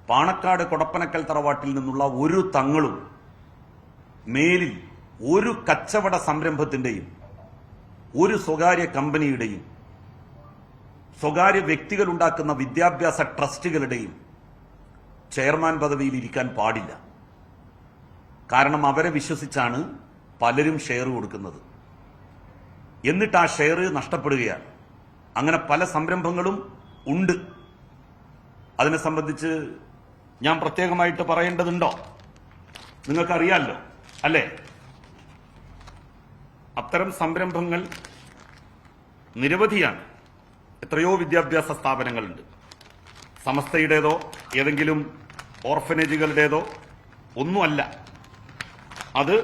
പാണക്കാട് കൊടപ്പനക്കൽ തറവാട്ടിൽ നിന്നുള്ള ഒരു തങ്ങളും മേലിൽ ഒരു കച്ചവട സംരംഭത്തിന്റെയും ഒരു സ്വകാര്യ കമ്പനിയുടെയും സ്വകാര്യ വ്യക്തികൾ ഉണ്ടാക്കുന്ന വിദ്യാഭ്യാസ ട്രസ്റ്റുകളുടെയും ചെയർമാൻ പദവിയിൽ ഇരിക്കാൻ പാടില്ല. കാരണം അവരെ വിശ്വസിച്ചാണ് പലരും ഷെയർ കൊടുക്കുന്നത്. എന്നിട്ട് ആ ഷെയർ നഷ്ടപ്പെടുകയാണ്. അങ്ങനെ പല സംരംഭങ്ങളും ഉണ്ട്. അതിനെ സംബന്ധിച്ച് ഞാൻ പ്രത്യേകമായിട്ട് പറയേണ്ടതുണ്ടോ? നിങ്ങൾക്കറിയാമല്ലോ അല്ലേ? അത്തരം സംരംഭങ്ങൾ നിരവധിയാണ്. എത്രയോ വിദ്യാഭ്യാസ സ്ഥാപനങ്ങളുണ്ട്. സമസ്തയുടേതോ ഏതെങ്കിലും ഓർഫനേജുകളുടേതോ ഒന്നുമല്ല. അത്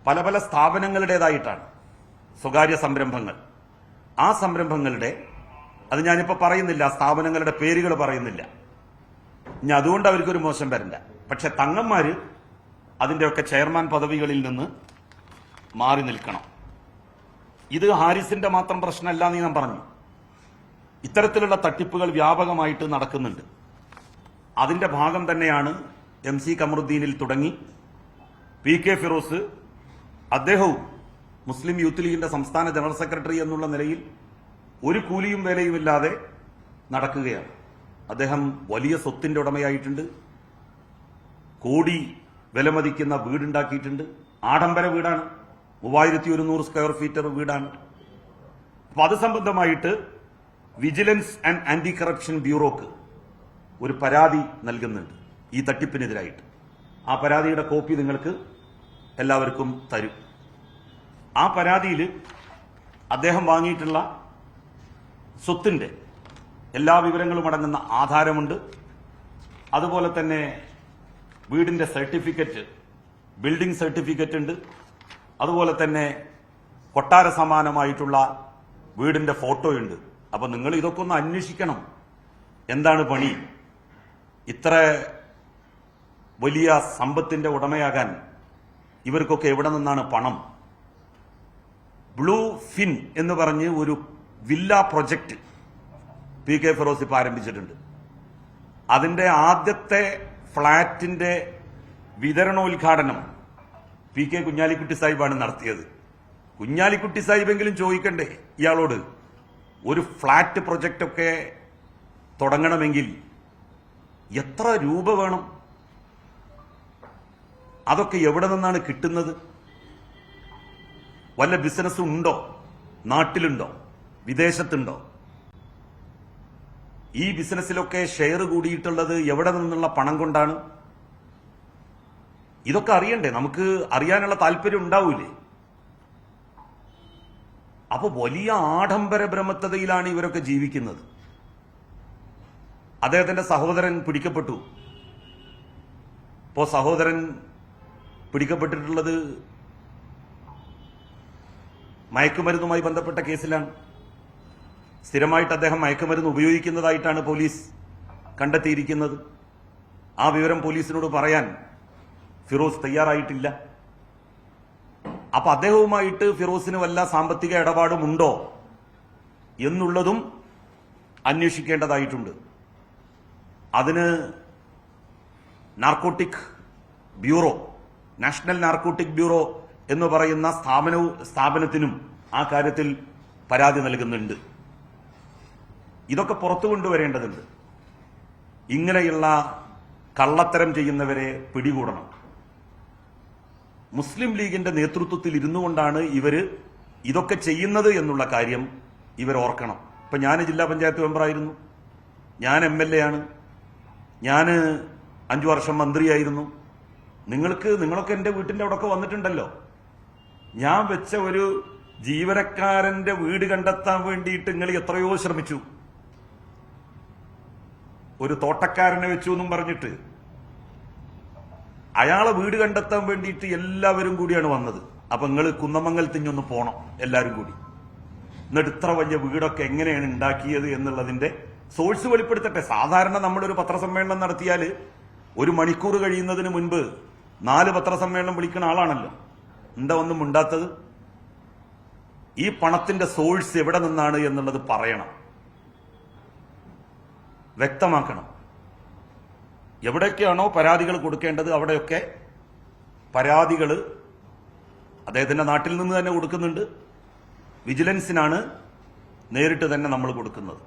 പല പല സ്ഥാപനങ്ങളുടേതായിട്ടാണ് സ്വകാര്യ സംരംഭങ്ങൾ. ആ സംരംഭങ്ങളുടെ അത് ഞാനിപ്പോൾ പറയുന്നില്ല, സ്ഥാപനങ്ങളുടെ പേരുകൾ പറയുന്നില്ല. ഇനി അതുകൊണ്ട് അവർക്കൊരു മോശം വരണ്ട. പക്ഷെ തങ്ങന്മാര് അതിൻ്റെയൊക്കെ ചെയർമാൻ പദവികളിൽ നിന്ന് മാറി നിൽക്കണം. ഇത് ഹാരിസിന്റെ മാത്രം പ്രശ്നമല്ല എന്ന് ഞാൻ പറഞ്ഞു. ഇത്തരത്തിലുള്ള തട്ടിപ്പുകൾ വ്യാപകമായിട്ട് നടക്കുന്നുണ്ട്. അതിന്റെ ഭാഗം തന്നെയാണ് MC കമറുദ്ദീനിൽ തുടങ്ങി PK ഫിറോസ്. അദ്ദേഹവും മുസ്ലിം യൂത്ത് ലീഗിന്റെ സംസ്ഥാന ജനറൽ സെക്രട്ടറി എന്നുള്ള നിലയിൽ ഒരു കൂലിയും വേലയുമില്ലാതെ നടക്കുകയാണ്. അദ്ദേഹം വലിയ സ്വത്തിന്റെ ഉടമയായിട്ടുണ്ട്. കോടി വിലമതിക്കുന്ന വീടുണ്ടാക്കിയിട്ടുണ്ട്. ആഡംബര വീടാണ്. 3100 സ്ക്വയർ ഫീറ്റർ വീടാണ്. അപ്പൊ അത് സംബന്ധമായിട്ട് വിജിലൻസ് ആൻഡ് ആന്റി കറപ്ഷൻ ബ്യൂറോക്ക് ഒരു പരാതി നൽകുന്നുണ്ട് ഈ തട്ടിപ്പിനെതിരായിട്ട്. ആ പരാതിയുടെ കോപ്പി നിങ്ങൾക്ക് എല്ലാവർക്കും തരും. ആ പരാതിയിൽ അദ്ദേഹം വാങ്ങിയിട്ടുള്ള സ്വത്തിന്റെ എല്ലാ വിവരങ്ങളും അടങ്ങുന്ന ആധാരമുണ്ട്. അതുപോലെ തന്നെ വീടിന്റെ സർട്ടിഫിക്കറ്റ്, ബിൽഡിംഗ് സർട്ടിഫിക്കറ്റ് ഉണ്ട്. അതുപോലെ തന്നെ കൊട്ടാര സമാനമായിട്ടുള്ള വീടിന്റെ ഫോട്ടോയുണ്ട്. അപ്പൊ നിങ്ങൾ ഇതൊക്കെ ഒന്ന് അന്വേഷിക്കണം. എന്താണ് പണി? ഇത്ര വലിയ സമ്പത്തിന്റെ ഉടമയാകാൻ ഇവർക്കൊക്കെ എവിടെ നിന്നാണ് പണം? ബ്ലൂ ഫിൻ എന്ന് പറഞ്ഞ് ഒരു വില്ല പ്രൊജക്ട് PK ഫിറോസ് ഇപ്പൊ ആരംഭിച്ചിട്ടുണ്ട്. അതിന്റെ ആദ്യത്തെ ഫ്ളാറ്റിന്റെ വിതരണോദ്ഘാടനം PK കുഞ്ഞാലിക്കുട്ടി സാഹിബാണ് നടത്തിയത്. കുഞ്ഞാലിക്കുട്ടി സാഹിബെങ്കിലും ചോദിക്കണ്ടേ ഇയാളോട്? ഒരു ഫ്ളാറ്റ് പ്രൊജക്റ്റൊക്കെ തുടങ്ങണമെങ്കിൽ എത്ര രൂപ വേണം? അതൊക്കെ എവിടെ നിന്നാണ് കിട്ടുന്നത്? വല്ല ബിസിനസ്സും ഉണ്ടോ? നാട്ടിലുണ്ടോ? വിദേശത്തുണ്ടോ? ഈ ബിസിനസ്സിലൊക്കെ ഷെയർ കൂടിയിട്ടുള്ളത് എവിടെ നിന്നുള്ള പണം കൊണ്ടാണ്? ഇതൊക്കെ അറിയണ്ടേ? നമുക്ക് അറിയാനുള്ള താല്പര്യം ഉണ്ടാവൂലേ? അപ്പൊ വലിയ ആഡംബര ബ്രഹ്മത്തതയിലാണ് ഇവരൊക്കെ ജീവിക്കുന്നത്. അദ്ദേഹത്തിന്റെ സഹോദരൻ പിടിക്കപ്പെട്ടു. ഇപ്പോ സഹോദരൻ പിടിക്കപ്പെട്ടിട്ടുള്ളത് മയക്കുമരുന്നുമായി ബന്ധപ്പെട്ട കേസിലാണ്. സ്ഥിരമായിട്ട് അദ്ദേഹം മയക്കുമരുന്ന് ഉപയോഗിക്കുന്നതായിട്ടാണ് പോലീസ് കണ്ടെത്തിയിരിക്കുന്നത്. ആ വിവരം പോലീസിനോട് പറയാൻ ഫിറോസ് തയ്യാറായിട്ടില്ല. അപ്പൊ അദ്ദേഹവുമായിട്ട് ഫിറോസിന് വല്ല സാമ്പത്തിക ഇടപാടുമുണ്ടോ എന്നുള്ളതും അന്വേഷിക്കേണ്ടതായിട്ടുണ്ട്. അതിന് narcotic bureau, national narcotic bureau എന്ന് പറയുന്ന സ്ഥാപനത്തിനും ആ കാര്യത്തിൽ പരാതി നൽകുന്നുണ്ട്. ഇതൊക്കെ പുറത്തു കൊണ്ടുവരേണ്ടതുണ്ട്. ഇങ്ങനെയുള്ള കള്ളത്തരം ചെയ്യുന്നവരെ പിടികൂടണം. മുസ്ലിം ലീഗിന്റെ നേതൃത്വത്തിൽ ഇരുന്നു കൊണ്ടാണ് ഇവര് ഇതൊക്കെ ചെയ്യുന്നത് എന്നുള്ള കാര്യം ഇവർ ഓർക്കണം. ഇപ്പൊ ഞാൻ ജില്ലാ പഞ്ചായത്ത് മെമ്പറായിരുന്നു, ഞാൻ MLA ആണ്, ഞാൻ 5 വർഷം മന്ത്രിയായിരുന്നു. നിങ്ങളൊക്കെ എന്റെ വീട്ടിന്റെ അവിടെയൊക്കെ വന്നിട്ടുണ്ടല്ലോ. ഞാൻ വെച്ച ഒരു ജീവനക്കാരന്റെ വീട് കണ്ടെത്താൻ വേണ്ടിയിട്ട് നിങ്ങൾ എത്രയോ ശ്രമിച്ചു. ഒരു തോട്ടക്കാരനെ വെച്ചു എന്നും പറഞ്ഞിട്ട് അയാളെ വീട് കണ്ടെത്താൻ വേണ്ടിയിട്ട് എല്ലാവരും കൂടിയാണ് വന്നത്. അപ്പൊ നിങ്ങൾ കുന്നമംഗലത്തിഞ്ഞൊന്ന് പോണം എല്ലാവരും കൂടി. എന്നിട്ട് ഇത്ര വലിയ വീടൊക്കെ എങ്ങനെയാണ് ഉണ്ടാക്കിയത് എന്നുള്ളതിന്റെ സോഴ്സ് വെളിപ്പെടുത്തട്ടെ. സാധാരണ നമ്മളൊരു പത്രസമ്മേളനം നടത്തിയാൽ 1 മണിക്കൂർ കഴിയുന്നതിന് മുൻപ് 4 പത്രസമ്മേളനം വിളിക്കുന്ന ആളാണല്ലോ. എന്താ ഒന്നും ഉണ്ടാത്തത്? ഈ പണത്തിന്റെ സോഴ്സ് എവിടെ നിന്നാണ് എന്നുള്ളത് പറയണം, വ്യക്തമാക്കണം. എവിടെയൊക്കെയാണോ പരാതികൾ കൊടുക്കേണ്ടത് അവിടെയൊക്കെ പരാതികൾ അദ്ദേഹത്തിന്റെ നാട്ടിൽ നിന്ന് തന്നെ കൊടുക്കുന്നുണ്ട്. വിജിലൻസിനാണ് നേരിട്ട് തന്നെ നമ്മൾ കൊടുക്കുന്നത്.